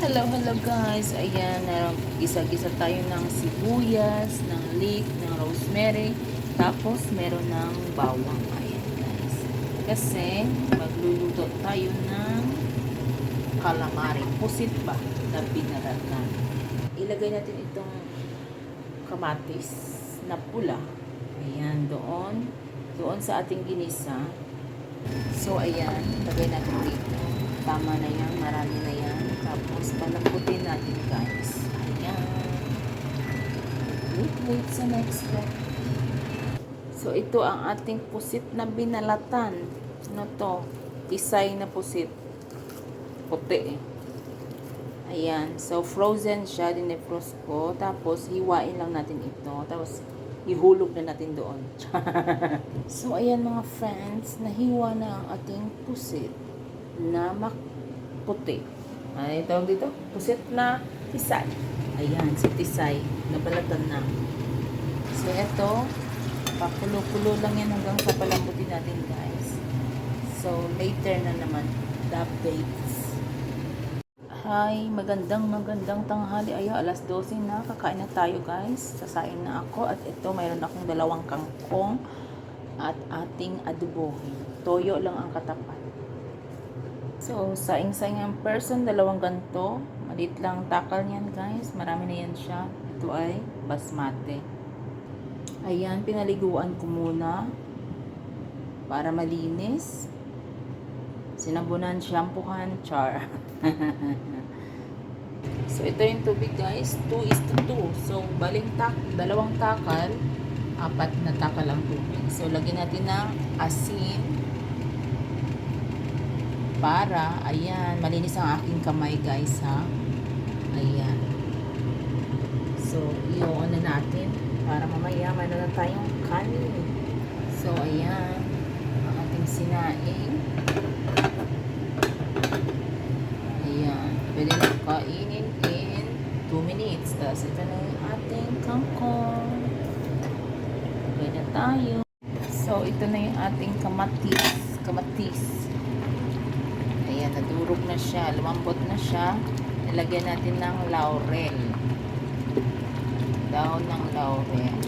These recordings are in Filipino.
Hello, hello guys. Ayan, gisa-gisa tayo ng sibuyas, ng leek, ng rosemary. Tapos, meron ng bawang. Ayan guys. Kasi, magluluto tayo ng calamari. Pusit ba? Na binalatan. Ilagay natin itong kamatis na pula. Ayan, doon. Doon sa ating ginisa. So, ayan. Lagay natin dito. Tama na yan. Marami na yan. Tapos, palambutin natin, guys. Ayan. Wait sa next step. So, ito ang ating pusit na binalatan. Ano to? Tisay na pusit. Puti eh. Ayan. So, frozen siya. Dinefrost ko. Tapos, hiwain lang natin ito. Tapos, ihulog na natin doon. So, ayan mga friends. Nahiwa na ang ating pusit na puti. Ay, tawag dito? Pusit na tisay. Ayan, si tisay. Nabalatan na. So, ito. Pakulo-kulo lang yan hanggang sa palambutin natin, guys. So, later na naman. The updates. Hi, magandang tanghali. Ayo, alas 12 na. Kakain na tayo, guys. Sasain na ako. At ito, mayroon akong 2 kangkong at ating adobohin. Toyo lang ang katapat. So, saing-saing ang person, 2 ganto. Malit lang takal niyan, guys. Marami na yan siya. Ito ay basmati. Ayan, pinaliguan ko muna para malinis. Sinabunan, shampoohan, char. So, ito yung tubig, guys. 2:2. So, baling 2 takal, 4 na takal ang tubig. So, lagyan natin ng asin para, ayan, malinis ang aking kamay, guys, ha. Ayan. So, i-on na natin para mamaya mayroon na tayong kanin. So, ayan, ang ating sinaing. Ayan, pwede na kainin in 2 minutes. Tapos, ito na yung ating kangkong. Pwede na tayo. So, ito na yung ating kamatis. Ayan, nadurog na siya. Lumambot na siya. Nilagyan natin ng laurel. Daon ng laurel.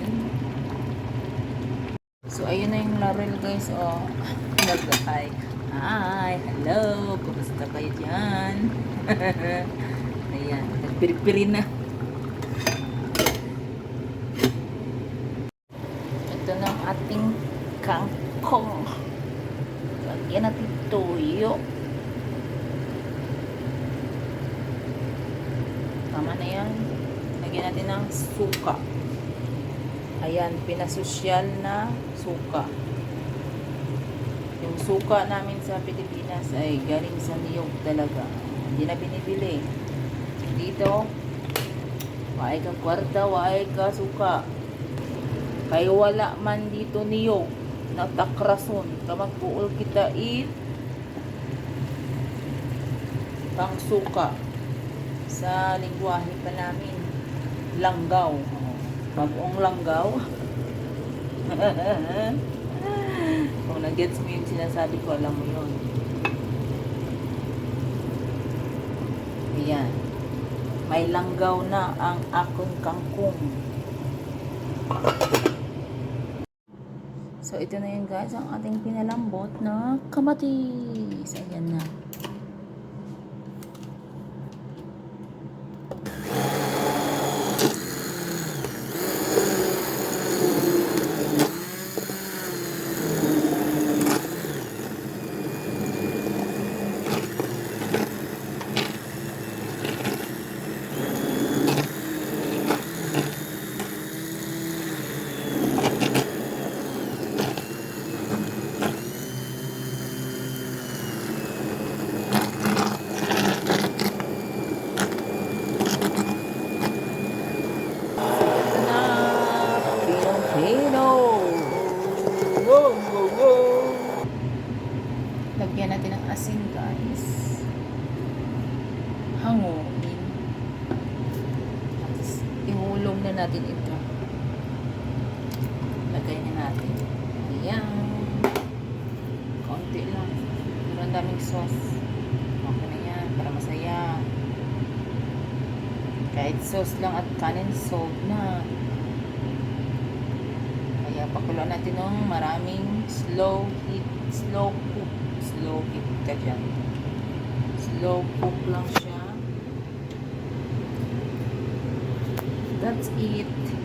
So, ayun na yung laurel, guys. Oh, nag-hi. Hi, hello. Kumusta kayo dyan? Ayan, nagpiripiri na. Ito na ang ating kangkong. Lagyan natin toyo. Tama na yan. Lagyan natin ng suka. Ayan, pinasosyal na suka. Yung suka namin sa Pilipinas ay galing sa niyog talaga. Hindi na binibili. Dito, waay ka kwarta, waay ka suka. Kaya wala man dito niyog. Natakrason. Kamagpuol kita pang suka. Sa lingwahe pa namin, langgaw. Bagong langgaw. Kung nag-gets mo yung sinasabi ko, alam mo yun. Ayan. May langgaw na ang akong kangkong. So, ito na yun, guys, ang ating pinalambot na kamatis. Ayan na. Lagyan natin ng asin, guys. Hangupin. Tapos, ihulog na natin ito. Lagay na natin. Ayan. Konti lang. Pero ang daming sauce. Okay na yan. Para masaya. Kahit sauce lang at kanin, sold na. Kaya pakuluan natin ng maraming slow heat, slow cook. Slow heat ka dyan. Slow cook lang siya. That's it.